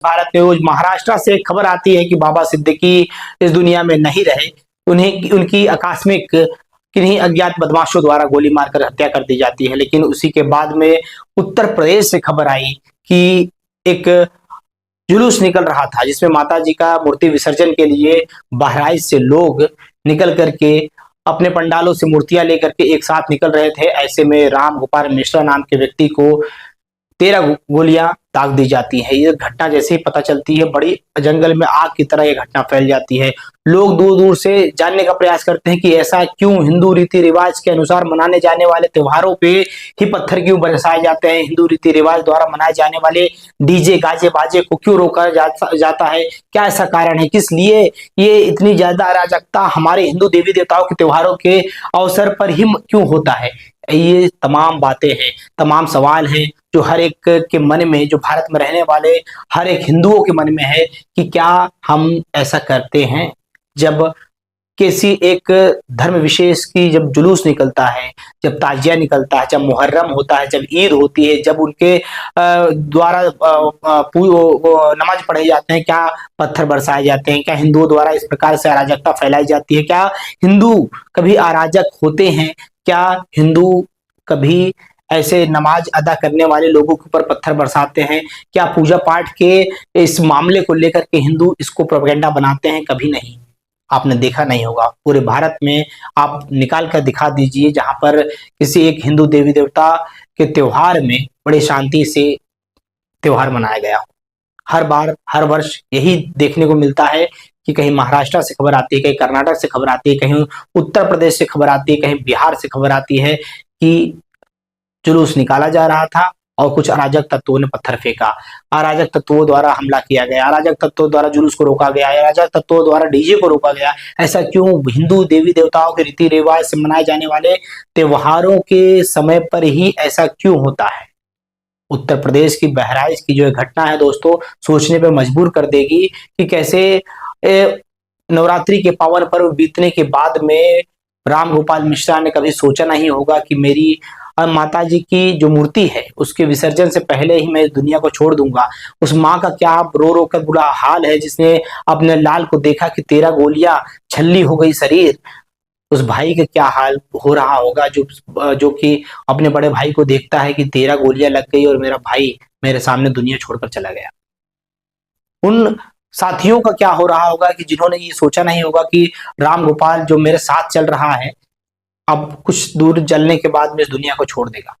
भारत में वो महाराष्ट्र से एक खबर आती है कि बाबा सिद्दीकी इस दुनिया में नहीं रहे। उन्हें उनकी आकस्मिक किन्हीं अज्ञात बदमाशों द्वारा गोली मारकर हत्या कर दी जाती है। लेकिन उसी के बाद में उत्तर प्रदेश से खबर आई कि एक जुलूस निकल रहा था जिसमें माता जी का मूर्ति विसर्जन के लिए बहराइच से लोग निकल करके अपने पंडालों से मूर्तियां लेकर के एक साथ निकल रहे थे। ऐसे में राम गोपाल मिश्रा नाम के व्यक्ति को 13 गोलियां दाग दी जाती है। ये घटना जैसे ही पता चलती है, बड़ी जंगल में आग की तरह ये घटना फैल जाती है। लोग दूर दूर से जानने का प्रयास करते हैं कि ऐसा क्यों, हिंदू रीति रिवाज के अनुसार मनाने जाने वाले त्योहारों पे ही पत्थर क्यों बरसाए जाते हैं, हिंदू रीति रिवाज द्वारा मनाए जाने वाले डीजे गाजे बाजे को क्यों रोका जाता है, क्या ऐसा कारण है, किस लिए ये इतनी ज्यादा अराजकता हमारे हिंदू देवी देवताओं के त्योहारों के अवसर पर ही क्यों होता है। ये तमाम बातें हैं, तमाम सवाल हैं जो हर एक के मन में, जो भारत में रहने वाले हर एक हिंदुओं के मन में है कि क्या हम ऐसा करते हैं। जब किसी एक धर्म विशेष की जब जुलूस निकलता है, जब ताजिया निकलता है, जब मुहर्रम होता है, जब ईद होती है, जब उनके द्वारा नमाज पढ़े जाते हैं, क्या पत्थर बरसाए जाते हैं, क्या हिंदुओं द्वारा इस प्रकार से अराजकता फैलाई जाती है, क्या हिंदू कभी अराजक होते हैं, क्या हिंदू कभी ऐसे नमाज अदा करने वाले लोगों के ऊपर पत्थर बरसाते हैं, क्या पूजा पाठ के इस मामले को लेकर के हिंदू इसको प्रोपेगेंडा बनाते हैं? कभी नहीं। आपने देखा नहीं होगा। पूरे भारत में आप निकाल कर दिखा दीजिए जहां पर किसी एक हिंदू देवी देवता के त्योहार में बड़े शांति से त्योहार मनाया गया हो। हर बार हर वर्ष यही देखने को मिलता है कि कहीं महाराष्ट्र से खबर आती है, कहीं कर्नाटक से खबर आती है, कहीं उत्तर प्रदेश से खबर आती है, कहीं बिहार से खबर आती है कि जुलूस निकाला जा रहा था और कुछ अराजक तत्वों ने पत्थर फेंका, अराजक तत्वों द्वारा हमला किया गया, अराजक तत्वों द्वारा जुलूस को रोका गया, अराजक तत्वों द्वारा डीजे को रोका गया। ऐसा क्यों? हिंदू देवी देवताओं के रीति रिवाज से मनाए जाने वाले त्योहारों के समय पर ही ऐसा क्यों होता है? उत्तर प्रदेश की बहराइच की जो घटना है दोस्तों, सोचने पर मजबूर कर देगी कि कैसे नवरात्रि के पावन पर्व बीतने के बाद में राम गोपाल मिश्रा ने कभी सोचा नहीं होगा कि मेरी माता जी की जो मूर्ति है उसके विसर्जन से पहले ही मैं इस दुनिया को छोड़ दूंगा। उस माँ का क्या रो रो कर बुरा हाल है जिसने अपने लाल को देखा कि 13 गोलियां छल्ली हो गई शरीर। उस भाई का क्या हाल हो रहा होगा जो कि अपने बड़े भाई को देखता है कि 13 गोलियां लग गई और मेरा भाई मेरे सामने दुनिया छोड़कर चला गया। उन साथियों का क्या हो रहा होगा कि जिन्होंने ये सोचा नहीं होगा कि राम गोपाल जो मेरे साथ चल रहा है अब कुछ दूर चलने के बाद में इस दुनिया को छोड़ देगा।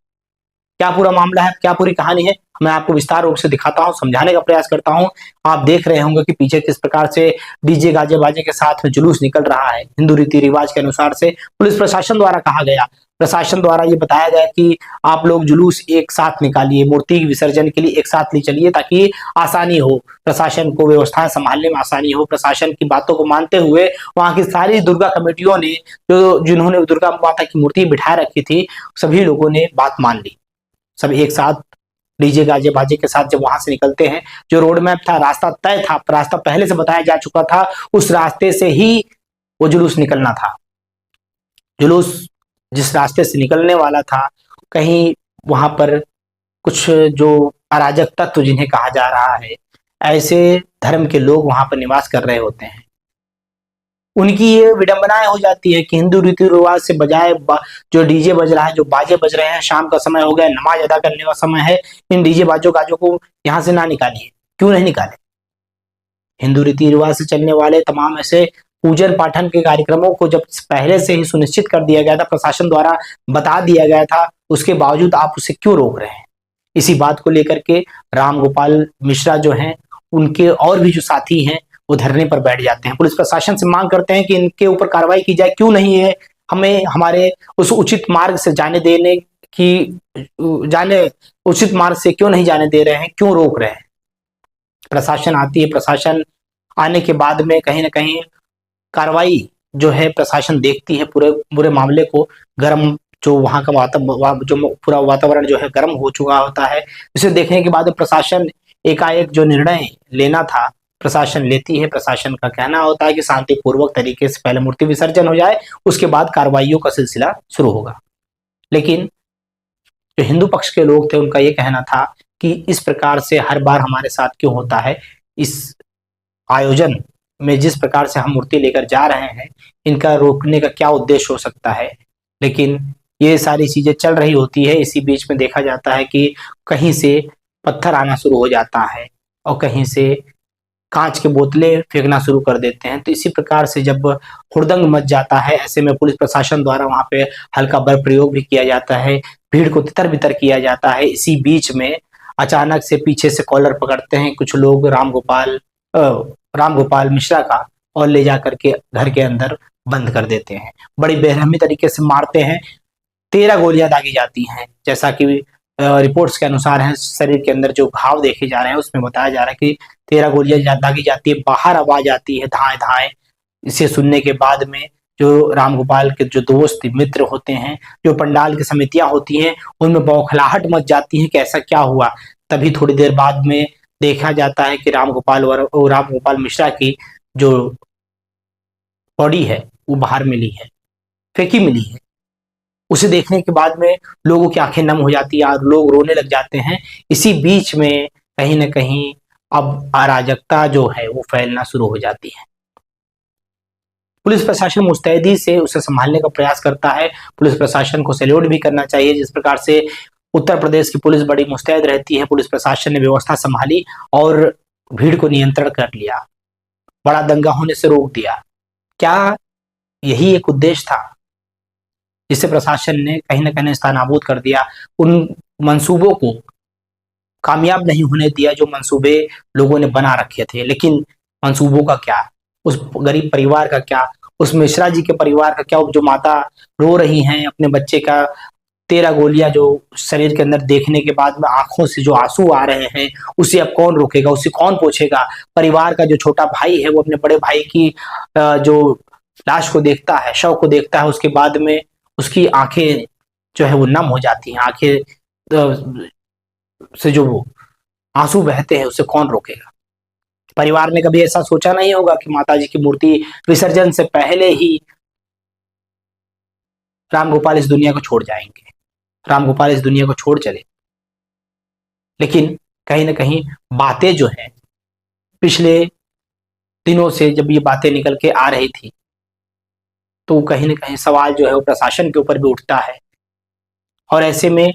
क्या पूरा मामला है, क्या पूरी कहानी है, मैं आपको विस्तार रूप से दिखाता हूं, समझाने का प्रयास करता हूं। आप देख रहे होंगे कि पीछे किस प्रकार से डीजे गाजे बाजे के साथ में जुलूस निकल रहा है। हिंदू रीति रिवाज के अनुसार से पुलिस प्रशासन द्वारा कहा गया, प्रशासन द्वारा ये बताया गया कि आप लोग जुलूस एक साथ निकालिए, मूर्ति विसर्जन के लिए एक साथ ले चलिए ताकि आसानी हो, प्रशासन को व्यवस्थाएं संभालने में आसानी हो। प्रशासन की बातों को मानते हुए वहां की सारी दुर्गा कमेटियों ने, जिन्होंने दुर्गा माता की मूर्ति बिठा रखी थी, सभी लोगों ने बात मान ली। सब एक साथ डीजे गाजे बाजे के साथ जब वहां से निकलते हैं, जो रोड मैप था, रास्ता तय था, रास्ता पहले से बताया जा चुका था, उस रास्ते से ही वो जुलूस निकलना था। जुलूस जिस रास्ते से निकलने वाला था, कहीं वहां पर कुछ जो अराजक तत्व जिन्हें कहा जा रहा है, ऐसे धर्म के लोग वहां पर निवास कर रहे होते हैं। उनकी ये विडंबनाएं हो जाती है कि हिंदू रीति रिवाज से बजाय जो डीजे बज रहा है, जो बाजे बज रहे हैं, शाम का समय हो गया, नमाज अदा करने का समय है, इन डीजे बाजों गाजों को यहाँ से ना निकालिए। क्यों नहीं निकाले? हिंदू रीति रिवाज से चलने वाले तमाम ऐसे पूजन पाठन के कार्यक्रमों को जब पहले से ही सुनिश्चित कर दिया गया था, प्रशासन द्वारा बता दिया गया था, उसके बावजूद आप उसे क्यों रोक रहे हैं? इसी बात को लेकर के राम गोपाल मिश्रा जो हैं, उनके और भी जो साथी हैं, वो धरने पर बैठ जाते हैं। पुलिस प्रशासन से मांग करते हैं कि इनके ऊपर कार्रवाई की जाए। क्यों नहीं है? हमें हमारे उस उचित मार्ग से उचित मार्ग से क्यों नहीं जाने दे रहे हैं, क्यों रोक रहे हैं? प्रशासन आती है, प्रशासन आने के बाद में कहीं ना कहीं कार्रवाई जो है प्रशासन देखती है, पूरे मामले को गर्म, जो वहां का जो पूरा वातावरण जो है गर्म हो चुका होता है। इसे देखने के बाद प्रशासन एकाएक जो निर्णय लेना था प्रशासन लेती है। प्रशासन का कहना होता है कि शांतिपूर्वक तरीके से पहले मूर्ति विसर्जन हो जाए, उसके बाद कार्रवाइयों का सिलसिला शुरू होगा। लेकिन जो हिंदू पक्ष के लोग थे, उनका ये कहना था कि इस प्रकार से हर बार हमारे साथ क्यों होता है। इस आयोजन में जिस प्रकार से हम मूर्ति लेकर जा रहे हैं, इनका रोकने का क्या उद्देश्य हो सकता है। लेकिन ये सारी चीजें चल रही होती है, इसी बीच में देखा जाता है कि कहीं से पत्थर आना शुरू हो जाता है और कहीं से कांच के बोतलें फेंकना शुरू कर देते हैं। तो इसी प्रकार से जब हुड़दंग मच जाता है, ऐसे में पुलिस प्रशासन द्वारा वहां पे हल्का बल प्रयोग भी किया जाता है, भीड़ को तितर बितर किया जाता है। इसी बीच में अचानक से पीछे से कॉलर पकड़ते हैं कुछ लोग राम गोपाल मिश्रा का, और ले जा करके घर के अंदर बंद कर देते हैं। बड़ी बेरहमी तरीके से मारते हैं। 13 गोलियां दागी जाती हैं, जैसा कि रिपोर्ट्स के अनुसार है। शरीर के अंदर जो घाव देखे जा रहे हैं उसमें बताया जा रहा है कि 13 गोलियां दागी जाती है। बाहर आवाज आती है धाए धाए। इसे सुनने के बाद में जो राम गोपाल के जो दोस्त मित्र होते हैं, जो पंडाल की समितियां होती हैं, उनमें बौखलाहट मच जाती है कि ऐसा क्या हुआ। तभी थोड़ी देर बाद में देखा जाता है कि राम गोपाल मिश्रा की जो बॉडी है वो बाहर मिली है, फेंकी मिली है। उसे देखने के बाद में लोगों की आंखें नम हो जाती है और लोग रोने लग जाते हैं। इसी बीच में कहीं ना कहीं अब अराजकता जो है वो फैलना शुरू हो जाती है। पुलिस प्रशासन मुस्तैदी से उसे संभालने का प्रयास करता है। पुलिस प्रशासन को सैल्यूट भी करना चाहिए। जिस प्रकार से उत्तर प्रदेश की पुलिस बड़ी मुस्तैद रहती है, पुलिस प्रशासन ने व्यवस्था संभाली और भीड़ को नियंत्रण कर लिया, बड़ा दंगा होने से रोक दिया। क्या यही एक उद्देश्य था जिसे प्रशासन ने कहीं ना कहीं स्थानाबूद कर दिया, उन मंसूबों को कामयाब नहीं होने दिया जो मंसूबे लोगों ने बना रखे थे। लेकिन मंसूबों का क्या, उस गरीब परिवार का क्या, उस मिश्रा जी के परिवार का क्या, जो माता रो रही हैं अपने बच्चे का 13 गोलियां जो शरीर के अंदर देखने के बाद में आंखों से जो आंसू आ रहे हैं, उसे अब कौन रोकेगा, उसे कौन पोछेगा। परिवार का जो छोटा भाई है वो अपने बड़े भाई की जो लाश को देखता है, शव को देखता है, उसके बाद में उसकी आंखें जो है वो नम हो जाती हैं। आंखें से जो वो आंसू बहते हैं उसे कौन रोकेगा। परिवार ने कभी ऐसा सोचा नहीं होगा कि माताजी की मूर्ति विसर्जन से पहले ही राम गोपाल इस दुनिया को छोड़ जाएंगे, राम गोपाल इस दुनिया को छोड़ चले। लेकिन कहीं ना कहीं बातें जो है पिछले दिनों से जब ये बातें निकल के आ रही थी, तो कहीं ना कहीं सवाल जो है वो प्रशासन के ऊपर भी उठता है। और ऐसे में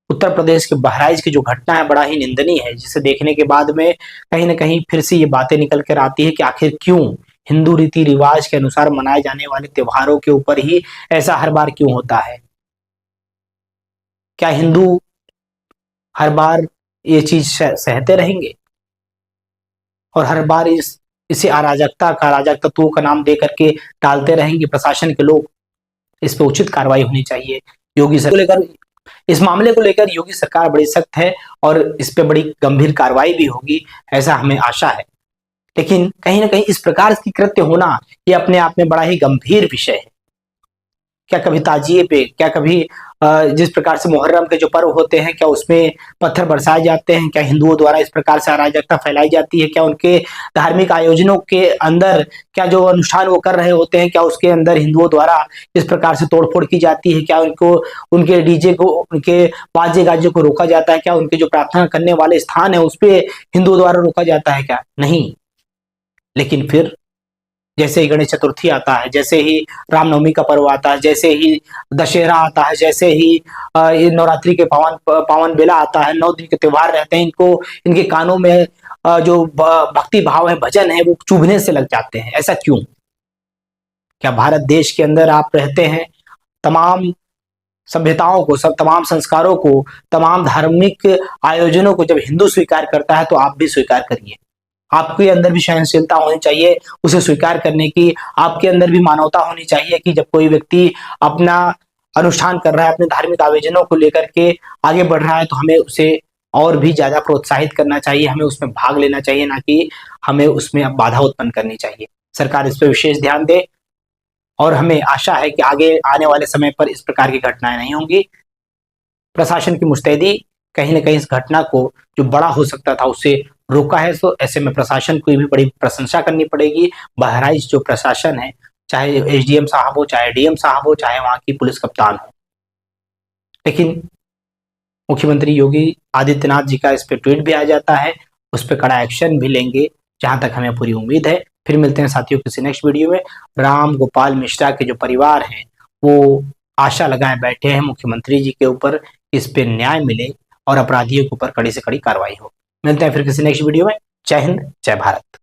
उत्तर प्रदेश के बहराइच की जो घटना है बड़ा ही निंदनीय है, जिसे देखने के बाद में कहीं ना कहीं फिर से ये बातें निकल कर आती है कि आखिर क्यों हिंदू रीति रिवाज के अनुसार मनाए जाने वाले त्योहारों के ऊपर ही ऐसा हर बार क्यों होता है। क्या हिंदू हर बार ये चीज सहते रहेंगे और हर बार इसे अराजक तत्वों का नाम दे करके टालते रहेंगे प्रशासन के लोग। इस पे उचित कार्रवाई होनी चाहिए। योगी सरकार को लेकर, इस मामले को लेकर योगी सरकार बड़ी सख्त है और इस पे बड़ी गंभीर कार्रवाई भी होगी, ऐसा हमें आशा है। लेकिन कहीं ना कहीं इस प्रकार की कृत्य होना ये अपने आप में बड़ा ही गंभीर विषय है। क्या कभी ताजिए पे, क्या कभी जिस प्रकार से मुहर्रम के जो पर्व होते हैं, क्या उसमें पत्थर बरसाए जाते हैं? क्या हिंदुओं द्वारा इस प्रकार से अराजकता फैलाई जाती है? क्या उनके धार्मिक आयोजनों के अंदर क्या जो अनुष्ठान वो कर रहे होते हैं, क्या उसके अंदर हिंदुओं द्वारा इस प्रकार से तोड़फोड़ की जाती है? क्या उनको, उनके डीजे को, उनके बाजे गाजे को रोका जाता है? क्या उनके जो प्रार्थना करने वाले स्थान है उस पर हिंदुओं द्वारा रोका जाता है? क्या नहीं। लेकिन फिर जैसे ही गणेश चतुर्थी आता है, जैसे ही रामनवमी का पर्व आता है, जैसे ही दशहरा आता है, जैसे ही ये नवरात्रि के पावन पावन बेला आता है, 9 दिन के त्योहार रहते हैं, इनको इनके कानों में जो भक्ति भाव है, भजन है, वो चुभने से लग जाते हैं। ऐसा क्यों? क्या भारत देश के अंदर आप रहते हैं, तमाम सभ्यताओं को, सब तमाम संस्कारों को, तमाम धार्मिक आयोजनों को जब हिंदू स्वीकार करता है तो आप भी स्वीकार करिए। आपके अंदर भी सहनशीलता होनी चाहिए उसे स्वीकार करने की। आपके अंदर भी मानवता होनी चाहिए कि जब कोई व्यक्ति अपना अनुष्ठान कर रहा है, अपने धार्मिक आयोजनों को लेकर के आगे बढ़ रहा है, तो हमें उसे और भी ज्यादा प्रोत्साहित करना चाहिए, हमें उसमें भाग लेना चाहिए, ना कि हमें उसमें अब बाधा उत्पन्न करनी चाहिए। सरकार इस पर विशेष ध्यान दे और हमें आशा है कि आगे आने वाले समय पर इस प्रकार की घटनाएं नहीं होंगी। प्रशासन की मुस्तैदी कहीं ना कहीं इस घटना को जो बड़ा हो सकता था उसे रोका है। तो ऐसे में प्रशासन को भी बड़ी प्रशंसा करनी पड़ेगी। बहराइच जो प्रशासन है, चाहे एसडीएम साहब हो, चाहे डीएम साहब हो, चाहे वहां की पुलिस कप्तान हो, लेकिन मुख्यमंत्री योगी आदित्यनाथ जी का इस पे ट्वीट भी आ जाता है, उस पर कड़ा एक्शन भी लेंगे, जहां तक हमें पूरी उम्मीद है। फिर मिलते हैं साथियों किसी नेक्स्ट वीडियो में। राम गोपाल मिश्रा के जो परिवार हैं वो आशा लगाए बैठे हैं मुख्यमंत्री जी के ऊपर, इस पे न्याय मिले और अपराधियों के ऊपर कड़ी से कड़ी कार्रवाई हो। मिलते हैं फिर किसी नेक्स्ट वीडियो में। जय हिंद, जय भारत।